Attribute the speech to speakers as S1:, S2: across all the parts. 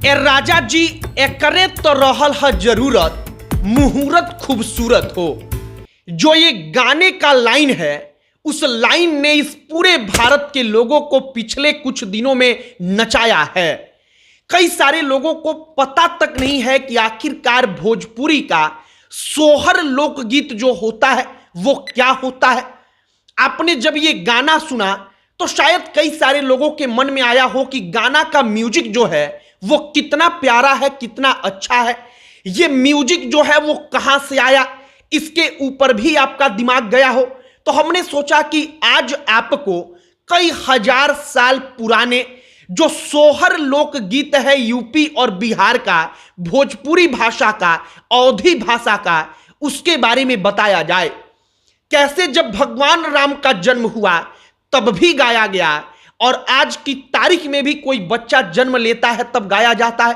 S1: ए राजा जी एकरे तो रहल है जरूरत, मुहूर्त खूबसूरत हो। जो ये गाने का लाइन है, उस लाइन ने इस पूरे भारत के लोगों को पिछले कुछ दिनों में नचाया है। कई सारे लोगों को पता तक नहीं है कि आखिरकार भोजपुरी का सोहर लोकगीत जो होता है वो क्या होता है। आपने जब ये गाना सुना तो शायद कई सारे लोगों के मन में आया हो कि गाना का म्यूजिक जो है वो कितना प्यारा है, कितना अच्छा है। ये म्यूजिक जो है वो कहां से आया, इसके ऊपर भी आपका दिमाग गया हो। तो हमने सोचा कि आज आपको कई हजार साल पुराने जो सोहर लोक गीत है यूपी और बिहार का, भोजपुरी भाषा का, अवधी भाषा का, उसके बारे में बताया जाए। कैसे जब भगवान राम का जन्म हुआ तब भी गाया गया, और आज की तारीख में भी कोई बच्चा जन्म लेता है तब गाया जाता है।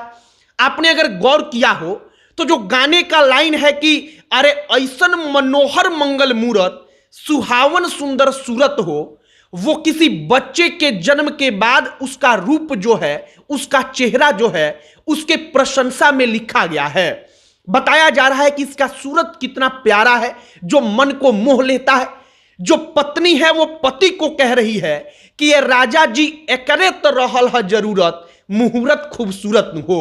S1: आपने अगर गौर किया हो तो जो गाने का लाइन है कि अरे ऐसन मनोहर मंगल मूरत, सुहावन सुंदर सूरत हो, वो किसी बच्चे के जन्म के बाद उसका रूप जो है, उसका चेहरा जो है, उसके प्रशंसा में लिखा गया है। बताया जा रहा है कि इसका सूरत कितना प्यारा है, जो मन को मोह लेता है। जो पत्नी है वो पति को कह रही है कि ये राजा जी एकरे तो रहल है जरूरत, मुहूर्त खूबसूरत हो।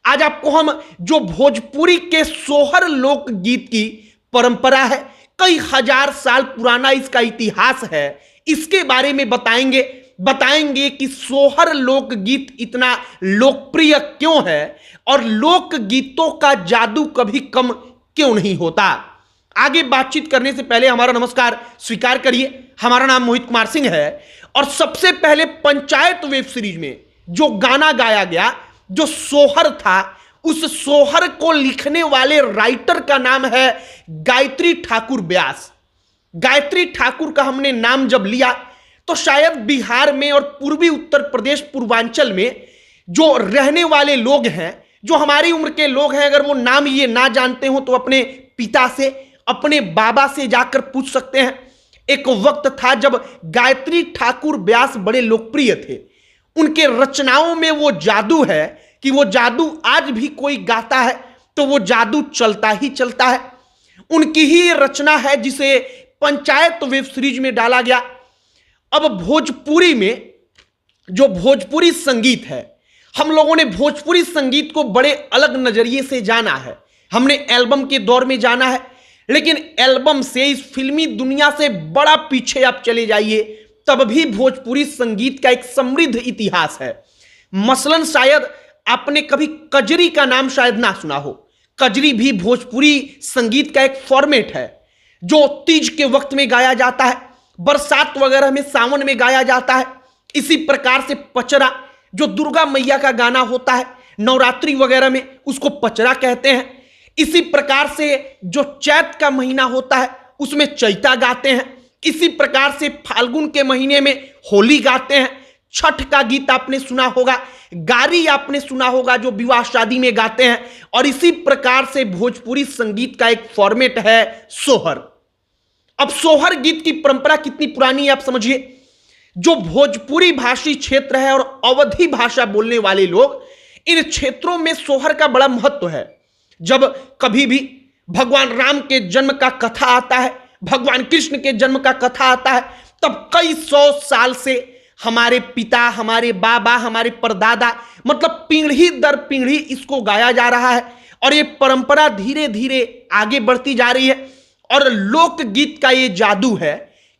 S1: आज आपको हम जो भोजपुरी के सोहर लोक गीत की परंपरा है, कई हजार साल पुराना इसका इतिहास है, इसके बारे में बताएंगे कि सोहर लोक गीत इतना लोकप्रिय क्यों है और लोक गीतों का जादू कभी कम क्यों नहीं होता। आगे बातचीत करने से पहले हमारा नमस्कार स्वीकार करिए। हमारा नाम मोहित कुमार सिंह है और सबसे पहले पंचायत वेब सीरीज में जो गाना गाया गया, जो सोहर था, उस सोहर को लिखने वाले राइटर का नाम है गायत्री ठाकुर व्यास। गायत्री ठाकुर का हमने नाम जब लिया तो शायद बिहार में और पूर्वी उत्तर प्रदेश पूर्वांचल में जो रहने वाले लोग हैं, जो हमारी उम्र के लोग हैं, अगर वो नाम ये ना जानते हो तो अपने पिता से, अपने बाबा से जाकर पूछ सकते हैं। एक वक्त था जब गायत्री ठाकुर व्यास बड़े लोकप्रिय थे। उनके रचनाओं में वो जादू है कि वो जादू आज भी कोई गाता है तो वो जादू चलता ही चलता है। उनकी ही रचना है जिसे पंचायत वेब सीरीज में डाला गया। अब भोजपुरी में जो भोजपुरी संगीत है, हम लोगों ने भोजपुरी संगीत को बड़े अलग नजरिए से जाना है। हमने एल्बम के दौर में जाना है, लेकिन एल्बम से, इस फिल्मी दुनिया से बड़ा पीछे आप चले जाइए तब भी भोजपुरी संगीत का एक समृद्ध इतिहास है। मसलन शायद आपने कभी कजरी का नाम शायद ना सुना हो। कजरी भी भोजपुरी संगीत का एक फॉर्मेट है जो तीज के वक्त में गाया जाता है, बरसात वगैरह में, सावन में गाया जाता है। इसी प्रकार से पचरा जो दुर्गा मैया का गाना होता है, नवरात्रि वगैरह में उसको पचरा कहते हैं। इसी प्रकार से जो चैत का महीना होता है उसमें चैता गाते हैं। इसी प्रकार से फाल्गुन के महीने में होली गाते हैं। छठ का गीत आपने सुना होगा, गारी आपने सुना होगा जो विवाह शादी में गाते हैं। और इसी प्रकार से भोजपुरी संगीत का एक फॉर्मेट है सोहर। अब सोहर गीत की परंपरा कितनी पुरानी है आप समझिए। जो भोजपुरी भाषी क्षेत्र है और अवधी भाषा बोलने वाले लोग, इन क्षेत्रों में सोहर का बड़ा महत्व है। जब कभी भी भगवान राम के जन्म का कथा आता है, भगवान कृष्ण के जन्म का कथा आता है, तब कई सौ साल से हमारे पिता, हमारे बाबा, हमारे परदादा, मतलब पीढ़ी दर पीढ़ी इसको गाया जा रहा है। और ये परंपरा धीरे धीरे आगे बढ़ती जा रही है। और लोकगीत का ये जादू है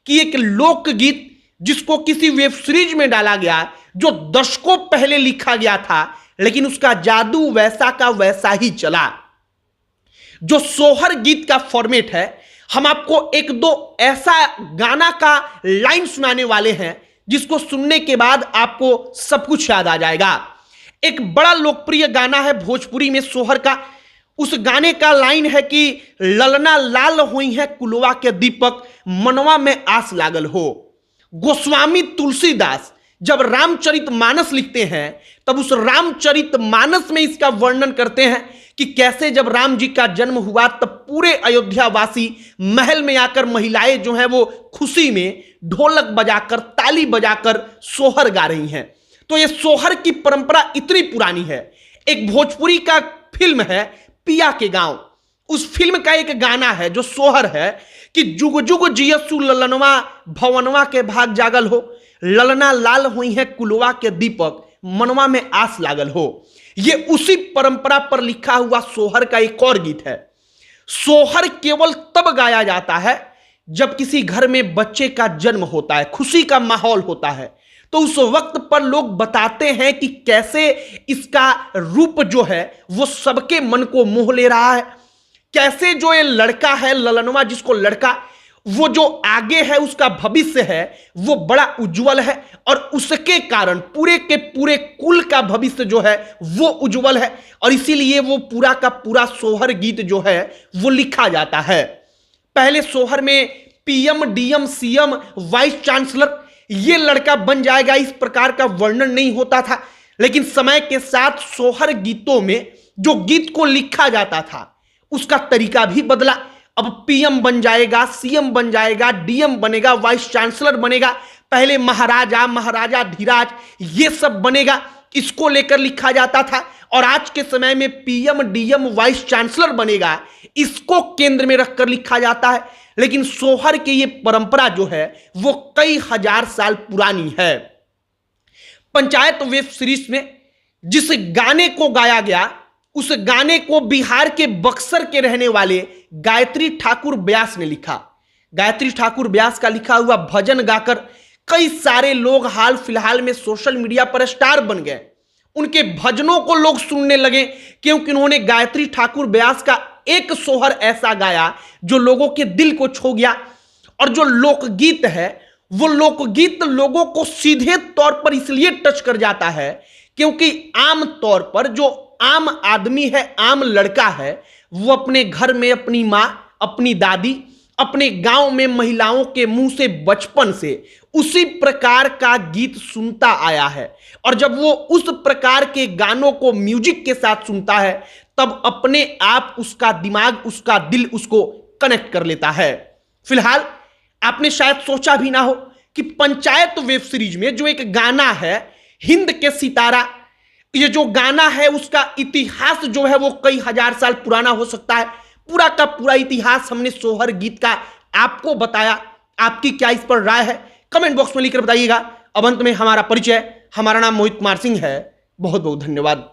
S1: कि एक लोकगीत जिसको किसी वेब सीरीज में डाला गया, जो दशकों पहले लिखा गया था, लेकिन उसका जादू वैसा का वैसा ही चला। जो सोहर गीत का फॉर्मेट है, हम आपको एक दो ऐसा गाना का लाइन सुनाने वाले हैं जिसको सुनने के बाद आपको सब कुछ याद आ जाएगा। एक बड़ा लोकप्रिय गाना है भोजपुरी में सोहर का। उस गाने का लाइन है कि ललना लाल हुई है कुलवा के दीपक, मनवा में आस लागल हो। गोस्वामी तुलसीदास जब रामचरितमानस लिखते हैं तब उस रामचरितमानस में इसका वर्णन करते हैं कि कैसे जब राम जी का जन्म हुआ तब पूरे अयोध्यावासी महल में आकर महिलाएं जो हैं वो खुशी में ढोलक बजाकर, ताली बजाकर सोहर गा रही हैं। तो ये सोहर की परंपरा इतनी पुरानी है। एक भोजपुरी का फिल्म है पिया के गांव, उस फिल्म का एक गाना है जो सोहर है कि जुग जुग जियसु ललनवा भवनवा के भाग जागल हो, ललना लाल हुई है कुलवा के दीपक मनवा में आस लागल हो। ये उसी परंपरा पर लिखा हुआ सोहर का एक और गीत है। सोहर केवल तब गाया जाता है जब किसी घर में बच्चे का जन्म होता है, खुशी का माहौल होता है, तो उस वक्त पर लोग बताते हैं कि कैसे इसका रूप जो है वो सबके मन को मोह ले रहा है, कैसे जो ये लड़का है ललनवा, जिसको लड़का वो जो आगे है उसका भविष्य है वो बड़ा उज्जवल है और उसके कारण पूरे के पूरे कुल का भविष्य जो है वो उज्जवल है, और इसीलिए वो पूरा का पूरा सोहर गीत जो है वो लिखा जाता है। पहले सोहर में PM DM CM vice chancellor ये लड़का बन जाएगा इस प्रकार का वर्णन नहीं होता था, लेकिन समय के साथ सोहर गीतों में जो गीत को लिखा जाता था उसका तरीका भी बदला। अब पीएम बन जाएगा, सीएम बन जाएगा, डीएम बनेगा, वाइस चांसलर बनेगा, पहले महाराजा महाराजा धीराज ये सब बनेगा, इसको लेकर लिखा जाता था। और आज के समय में पीएम डीएम वाइस चांसलर बनेगा, इसको केंद्र में रखकर लिखा जाता है। लेकिन सोहर की ये परंपरा जो है वो कई हजार साल पुरानी है। पंचायत वेब सीरीज में जिस गाने को गाया गया उस गाने को बिहार के बक्सर के रहने वाले गायत्री ठाकुर व्यास ने लिखा। गायत्री ठाकुर व्यास का लिखा हुआ भजन गाकर कई सारे लोग हाल फिलहाल में सोशल मीडिया पर स्टार बन गए। उनके भजनों को लोग सुनने लगे क्योंकि उन्होंने गायत्री ठाकुर व्यास का एक सोहर ऐसा गाया जो लोगों के दिल को छू गया। और जो लोकगीत है वो लोकगीत लोगों को सीधे तौर पर इसलिए टच कर जाता है क्योंकि आम तौर पर जो आम आदमी है, आम लड़का है, वो अपने घर में अपनी माँ, अपनी दादी, अपने गांव में महिलाओं के मुंह से बचपन से उसी प्रकार का गीत सुनता आया है। और जब वो उस प्रकार के गानों को म्यूजिक के साथ सुनता है तब अपने आप उसका दिमाग, उसका दिल उसको कनेक्ट कर लेता है। फिलहाल आपने शायद सोचा भी ना हो कि पंचायत वेब सीरीज में जो एक गाना है हिंद के सितारा, ये जो गाना है उसका इतिहास जो है वो कई हजार साल पुराना हो सकता है। पूरा का पूरा इतिहास हमने सोहर गीत का आपको बताया। आपकी क्या इस पर राय है कमेंट बॉक्स में लिखकर बताइएगा। अब अंत में हमारा परिचय, हमारा नाम मोहित कुमार सिंह है। बहुत बहुत धन्यवाद।